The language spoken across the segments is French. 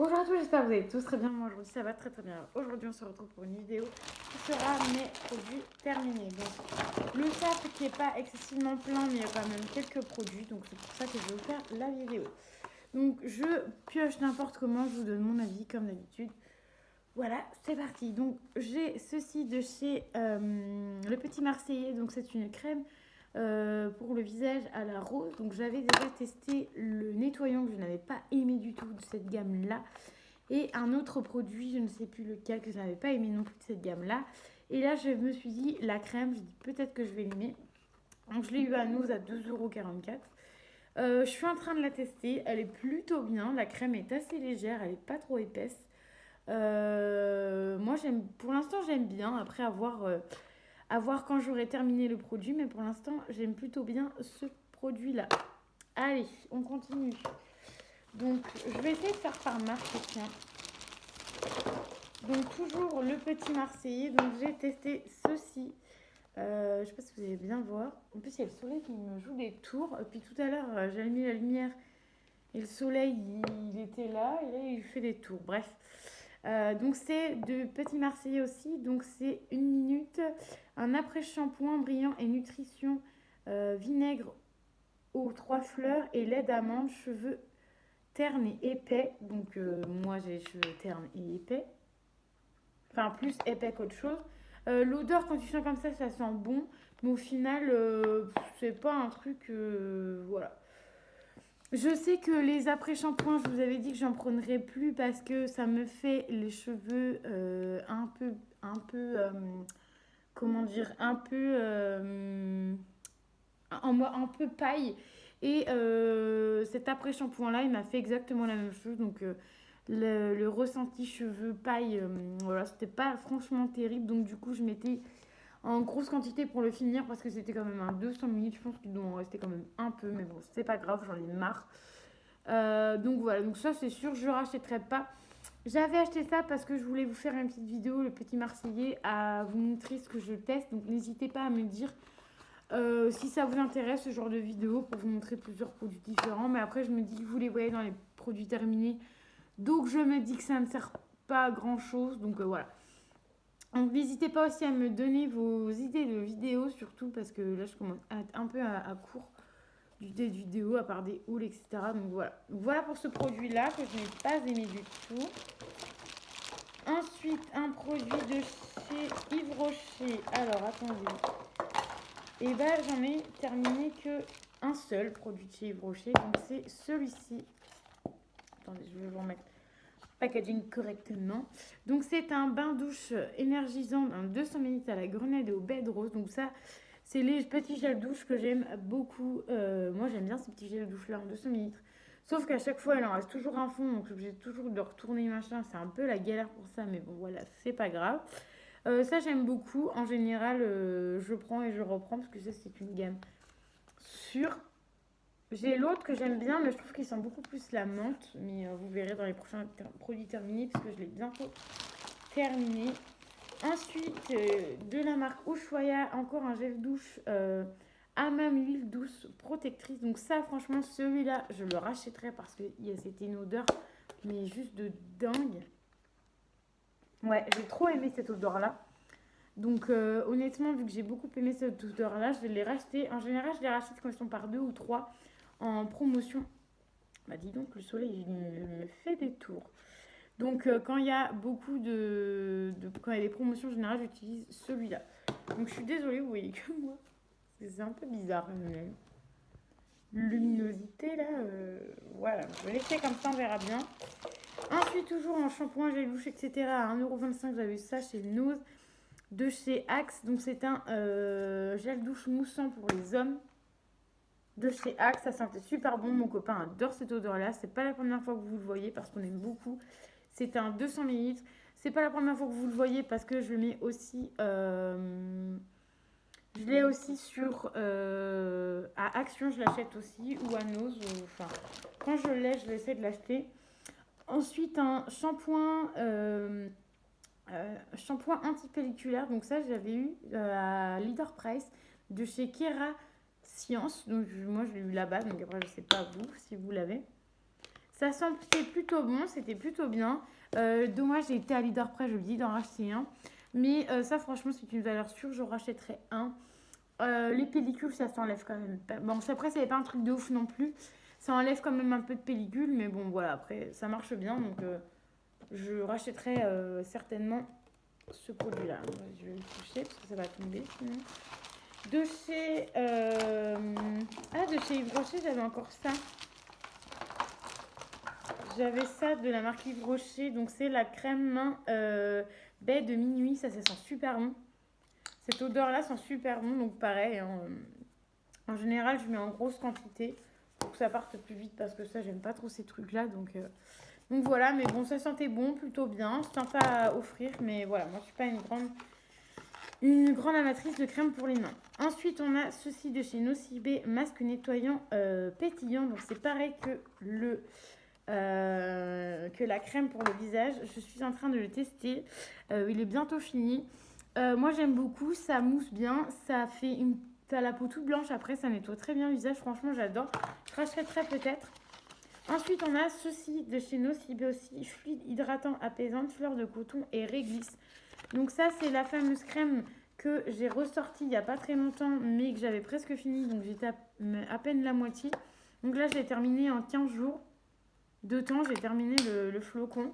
Bonjour à tous, j'espère que vous allez tous très bien. Moi aujourd'hui ça va très bien. Aujourd'hui on se retrouve pour une vidéo qui sera mes produits terminés. Donc le sac qui n'est pas excessivement plein mais il y a quand même quelques produits. Donc c'est pour ça que je vais vous faire la vidéo. Donc je pioche n'importe comment, je vous donne mon avis comme d'habitude. Voilà, c'est parti. Donc j'ai ceci de chez Le Petit Marseillais. Donc c'est une crème pour le visage à la rose. Donc j'avais déjà testé le nettoyant que je n'avais pas aimé du tout de cette gamme là. Et un autre produit, je ne sais plus lequel, que je n'avais pas aimé non plus de cette gamme là. Et là je me suis dit la crème, je dis peut-être que je vais l'aimer. Donc je l'ai eu à Nose à 2,44 €. Je suis en train de la tester, elle est plutôt bien. La crème est assez légère, elle n'est pas trop épaisse. Moi, pour l'instant, j'aime bien. Après, à voir quand j'aurai terminé le produit. Mais pour l'instant, j'aime plutôt bien ce produit-là. Allez, on continue. Donc, je vais essayer de faire par marque, tiens. Donc, toujours le Petit Marseillais. Donc, j'ai testé ceci. Je ne sais pas si vous allez bien voir. En plus, il y a le soleil qui me joue des tours. Et puis, tout à l'heure, j'ai allumé la lumière. Et le soleil, il était là. Et là, il fait des tours. Bref. Donc c'est de Petit Marseillais aussi, donc c'est 1 minute, un après-shampoing brillant et nutrition, vinaigre aux 3 fleurs et lait d'amande, cheveux ternes et épais. Donc moi j'ai les cheveux ternes et épais, enfin plus épais qu'autre chose. L'odeur quand tu sens comme ça sent bon, mais au final c'est pas un truc, voilà. Je sais que les après-shampoings, je vous avais dit que j'en prendrais plus parce que ça me fait les cheveux comment dire, un peu paille. Et cet après-shampoing-là, il m'a fait exactement la même chose. Donc le ressenti cheveux paille, voilà, c'était pas franchement terrible. Donc du coup, je mettais en grosse quantité pour le finir parce que c'était quand même un 200 ml. Je pense qu'il doit en rester quand même un peu, mais bon, c'est pas grave, j'en ai marre. Donc voilà, donc ça c'est sûr, je ne rachèterai pas. J'avais acheté ça parce que je voulais vous faire une petite vidéo, le Petit Marseillais, à vous montrer ce que je teste. Donc n'hésitez pas à me dire si ça vous intéresse ce genre de vidéo pour vous montrer plusieurs produits différents. Mais après, je me dis que vous les voyez dans les produits terminés. Donc je me dis que ça ne sert pas à grand chose. Donc voilà. Donc n'hésitez pas aussi à me donner vos idées de vidéos, surtout parce que là je commence à être un peu à court des vidéos, à part des hauls, etc. Donc voilà. Donc voilà pour ce produit-là que je n'ai pas aimé du tout. Ensuite, un produit de chez Yves Rocher. Alors, attendez. Et ben, j'en ai terminé que un seul produit de chez Yves Rocher. Donc, c'est celui-ci. Attendez, je vais vous remettre le packaging correctement. Donc, c'est un bain-douche énergisant d'un 200 ml à la grenade et au baie de rose. Donc, ça, c'est les petits gels douche que j'aime beaucoup. Moi, j'aime bien ces petits gels douche-là en 200 ml. Sauf qu'à chaque fois, il en reste toujours un fond. Donc, je suis obligée toujours de retourner machin. C'est un peu la galère pour ça. Mais bon, voilà, c'est pas grave. Ça, j'aime beaucoup. En général, je prends et je reprends parce que ça, c'est une gamme sûre. J'ai l'autre que j'aime bien, mais je trouve qu'il sent beaucoup plus la menthe. Mais vous verrez dans les prochains produits terminés parce que je l'ai bientôt terminé. Ensuite, de la marque Ushuaïa, encore un gel douche Hammam huile douce protectrice. Donc ça, franchement, celui-là, je le rachèterai parce que c'était une odeur, mais juste de dingue. Ouais, j'ai trop aimé cette odeur-là. Donc honnêtement, vu que j'ai beaucoup aimé cette odeur-là, je vais les racheter. En général, je les rachète quand ils sont par 2 ou 3 en promotion. Bah dis donc, le soleil, il me fait des tours. Donc quand il y a beaucoup quand il y a des promotions en général, j'utilise celui-là. Donc je suis désolée, vous voyez que moi. C'est un peu bizarre. Luminosité là, voilà. Je vais laisser comme ça, on verra bien. Ensuite, toujours en shampoing, gel douche, etc. À 1,25 €, j'avais ça chez Nose de chez Axe. Donc c'est un gel douche moussant pour les hommes de chez Axe. Ça sentait super bon. Mon copain adore cette odeur-là. C'est pas la première fois que vous le voyez parce qu'on aime beaucoup. C'est un 200 ml. C'est pas la première fois que vous le voyez parce que je le mets aussi. Je l'ai aussi sur à Action, je l'achète aussi ou à Nose. Enfin, quand je l'ai, je vais essayer de l'acheter. Ensuite, un shampoing antipelliculaire. Donc ça, j'avais eu à Leader Price de chez Kera Science. Donc moi, je l'ai eu là-bas. Donc après, je sais pas vous si vous l'avez. Ça sentait plutôt bon, c'était plutôt bien. Dommage, j'ai été à Leader Press, je me dis d'en racheter un. Mais ça, franchement, c'est une valeur sûre, j'en rachèterai un. Les pellicules, ça s'enlève quand même. Bon, après, ça n'est pas un truc de ouf non plus. Ça enlève quand même un peu de pellicule, mais bon, voilà, après, ça marche bien. Donc, je rachèterai certainement ce produit-là. Je vais le toucher parce que ça va tomber sinon. De chez... de chez Yves Rocher, j'avais encore ça. J'avais ça de la marque Yves Rocher. Donc, c'est la crème main baie de minuit. Ça sent super bon. Cette odeur-là sent super bon. Donc, pareil, hein, en général, je mets en grosse quantité pour que ça parte plus vite parce que ça, j'aime pas trop ces trucs-là. Donc voilà, mais bon, ça sentait bon, plutôt bien. C'est sympa à offrir, mais voilà, moi, je suis pas une grande amatrice de crème pour les mains. Ensuite, on a ceci de chez Nocibé, masque nettoyant pétillant. Donc, c'est pareil que la crème pour le visage. Je suis en train de le tester. Il est bientôt fini. Moi, j'aime beaucoup. Ça mousse bien. Ça fait la peau toute blanche. Après, ça nettoie très bien le visage. Franchement, j'adore. Je rachèterai peut-être. Ensuite, on a ceci de chez Nocibé aussi. Fluide hydratant apaisante, fleur de coton et réglisse. Donc ça, c'est la fameuse crème que j'ai ressortie il n'y a pas très longtemps, mais que j'avais presque fini. Donc j'étais à peine la moitié. Donc là, je l'ai terminé en 15 jours de temps. J'ai terminé le flacon,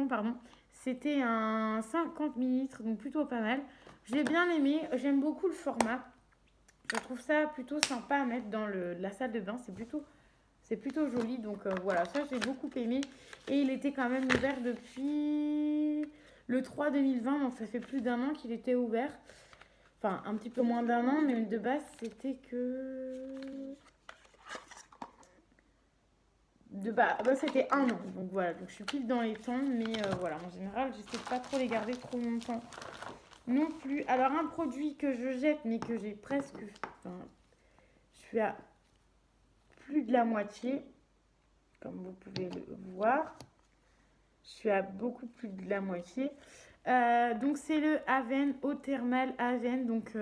pardon. C'était un 50 ml, donc plutôt pas mal. Je l'ai bien aimé. J'aime beaucoup le format. Je trouve ça plutôt sympa à mettre dans la salle de bain. C'est plutôt joli. Donc voilà, ça, j'ai beaucoup aimé. Et il était quand même ouvert depuis le 3 2020. Donc ça fait plus d'un an qu'il était ouvert. Enfin, un petit peu moins d'un an. Mais de base, c'était que... c'était un an. Donc voilà, donc je suis pile dans les temps. Mais voilà, en général, j'essaie de pas trop les garder trop longtemps non plus. Alors, un produit que je jette, mais que j'ai presque... Enfin, je suis à plus de la moitié, comme vous pouvez le voir. Je suis à beaucoup plus de la moitié. Donc, c'est le Aven Eau Thermale Aven. Donc,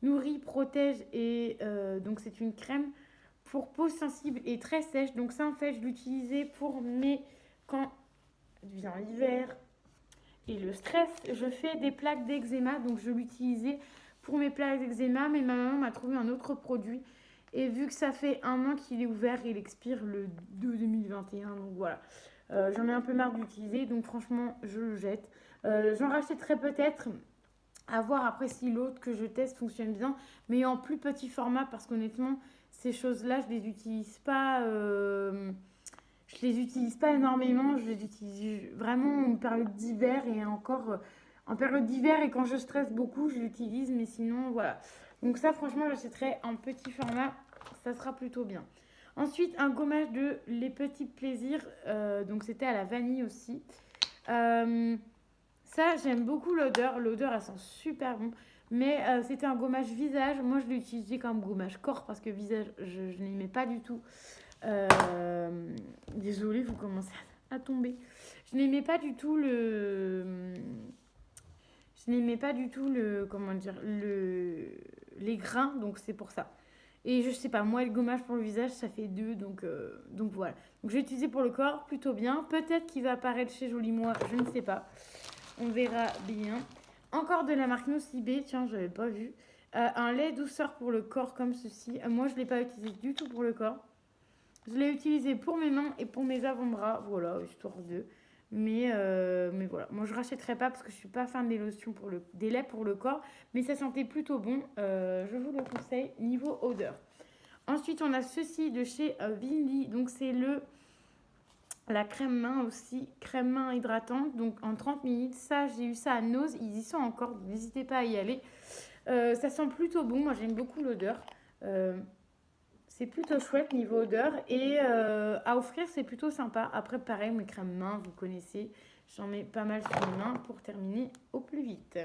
nourrit, protège et donc, c'est une crème pour peau sensible et très sèche. Donc, ça, en fait, je l'utilisais quand vient l'hiver et le stress. Je fais des plaques d'eczéma. Donc, je l'utilisais pour mes plaques d'eczéma. Mais ma maman m'a trouvé un autre produit. Et vu que ça fait un an qu'il est ouvert, il expire le 2 2021. Donc, voilà. J'en ai un peu marre d'utiliser, donc franchement, je le jette. J'en rachèterai peut-être, à voir après si l'autre que je teste fonctionne bien, mais en plus petit format, parce qu'honnêtement, ces choses-là, je les utilise pas. Je les utilise pas énormément. Je les utilise vraiment en période d'hiver et encore en période d'hiver et quand je stresse beaucoup, je l'utilise, mais sinon, voilà. Donc ça, franchement, j'achèterai en petit format, ça sera plutôt bien. Ensuite, un gommage de Les Petits Plaisirs. Donc, c'était à la vanille aussi. Ça, j'aime beaucoup l'odeur. L'odeur, elle sent super bon. Mais c'était un gommage visage. Moi, je l'ai utilisé comme gommage corps parce que visage, je n'aimais pas du tout. Désolée, vous commencez à tomber. Je n'aimais pas du tout comment dire, les grains. Donc, c'est pour ça. Et je sais pas, moi, le gommage pour le visage, ça fait 2, donc voilà. Donc, je vais utiliser pour le corps, plutôt bien. Peut-être qu'il va apparaître chez Jolie Moi, je ne sais pas. On verra bien. Encore de la marque Nocibé, tiens, je n'avais pas vu. Un lait douceur pour le corps comme ceci. Moi, je ne l'ai pas utilisé du tout pour le corps. Je l'ai utilisé pour mes mains et pour mes avant-bras. Voilà, histoire de... Mais voilà, moi je rachèterai pas parce que je suis pas fan des lotions des laits pour le corps, mais ça sentait plutôt bon. Je vous le conseille niveau odeur. Ensuite, on a ceci de chez Vinly. Donc c'est la crème main aussi, crème main hydratante. Donc en 30 ml. Ça, j'ai eu ça à Nose. Ils y sont encore. N'hésitez pas à y aller. Ça sent plutôt bon. Moi, j'aime beaucoup l'odeur. C'est plutôt chouette niveau odeur et à offrir c'est plutôt sympa. Après pareil, mes crèmes mains, vous connaissez, j'en mets pas mal sur les mains pour terminer au plus vite.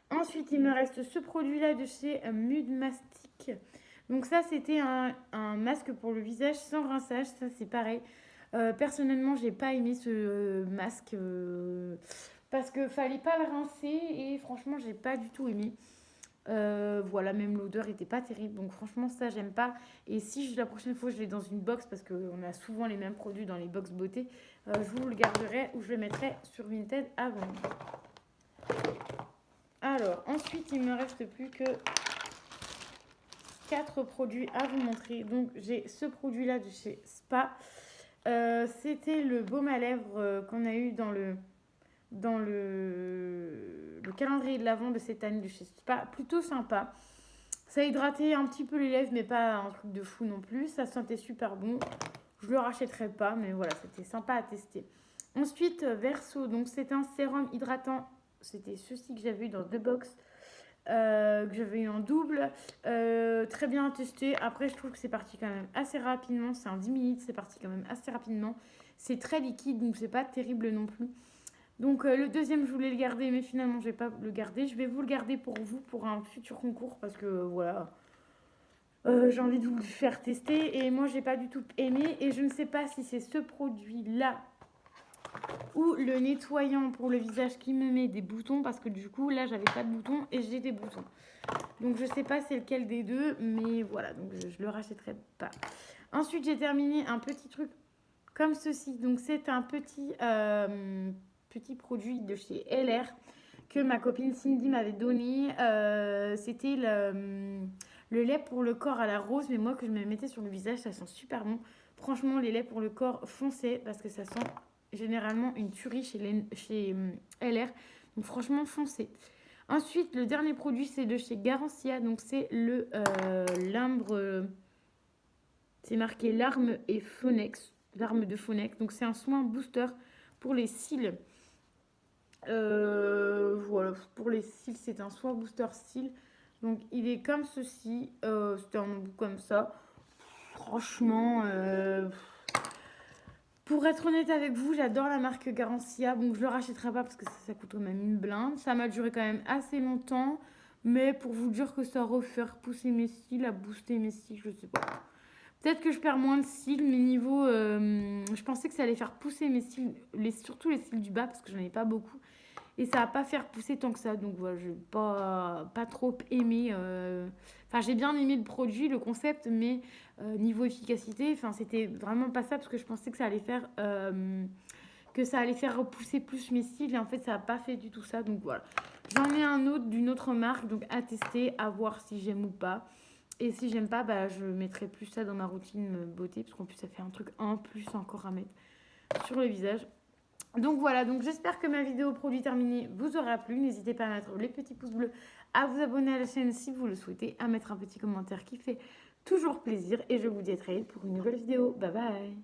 Ensuite il me reste ce produit là de chez Mud Mastic. Donc ça c'était un masque pour le visage sans rinçage, ça c'est pareil. Personnellement j'ai pas aimé ce masque parce que fallait pas le rincer et franchement j'ai pas du tout aimé. Voilà, même l'odeur était pas terrible. Donc franchement, ça, j'aime pas. Et si la prochaine fois, je l'ai dans une box, parce qu'on a souvent les mêmes produits dans les box beauté, je vous le garderai ou je le mettrai sur Vinted à vendre. Alors, ensuite, il me reste plus que 4 produits à vous montrer. Donc, j'ai ce produit-là de chez Spa. C'était le baume à lèvres qu'on a eu dans le calendrier de l'Avent de cette année de chez Spa. Plutôt sympa. Ça a hydraté un petit peu les lèvres, mais pas un truc de fou non plus. Ça sentait super bon. Je le rachèterai pas, mais voilà, c'était sympa à tester. Ensuite, Verso. Donc, c'est un sérum hydratant. C'était ceci que j'avais eu dans 2 box. Que j'avais eu en double. Très bien testé. Après, je trouve que c'est parti quand même assez rapidement. C'est en 10 minutes, c'est parti quand même assez rapidement. C'est très liquide, donc c'est pas terrible non plus. Donc le deuxième, je voulais le garder, mais finalement, je vais pas le garder. Je vais vous le garder pour vous, pour un futur concours, parce que voilà, j'ai envie de vous le faire tester. Et moi, j'ai pas du tout aimé. Et je ne sais pas si c'est ce produit-là ou le nettoyant pour le visage qui me met des boutons, parce que du coup, là, j'avais pas de boutons et j'ai des boutons. Donc, je sais pas c'est lequel des deux, mais voilà, donc je le rachèterai pas. Ensuite, j'ai terminé un petit truc comme ceci. Donc, c'est un petit produit de chez LR que ma copine Cindy m'avait donné. C'était le lait pour le corps à la rose, mais moi que je me mettais sur le visage, ça sent super bon. Franchement, les laits pour le corps foncez, parce que ça sent généralement une tuerie chez LR. Donc franchement, foncez. Ensuite, le dernier produit, c'est de chez Garancia. Donc c'est le limbre. C'est marqué larme et Phonex. Larme de Phonex. Donc c'est un soin booster pour les cils. Voilà, pour les cils, c'est un soin booster cils. Donc il est comme ceci. C'était un bout comme ça. Franchement, pour être honnête avec vous, j'adore la marque Garancia. Donc je le rachèterai pas parce que ça coûte quand même une blinde. Ça m'a duré quand même assez longtemps. Mais pour vous dire que ça refaire pousser mes cils, à booster mes cils, je sais pas. Peut-être que je perds moins de cils, mais niveau... je pensais que ça allait faire pousser mes cils, surtout les cils du bas, parce que j'en ai pas beaucoup. Et ça va pas faire pousser tant que ça. Donc voilà, je n'ai pas trop aimé. Enfin, j'ai bien aimé le produit, le concept, mais niveau efficacité, enfin, c'était vraiment pas ça, parce que je pensais que ça allait faire... que ça allait faire repousser plus mes cils, et en fait, ça n'a pas fait du tout ça. Donc voilà. J'en ai un autre d'une autre marque, donc à tester, à voir si j'aime ou pas. Et si j'aime pas, bah, je mettrai plus ça dans ma routine beauté, parce qu'en plus, ça fait un truc en plus encore à mettre sur le visage. Donc voilà, donc j'espère que ma vidéo produit terminée vous aura plu. N'hésitez pas à mettre les petits pouces bleus, à vous abonner à la chaîne si vous le souhaitez, à mettre un petit commentaire qui fait toujours plaisir. Et je vous dis à très vite pour une nouvelle vidéo. Bye bye!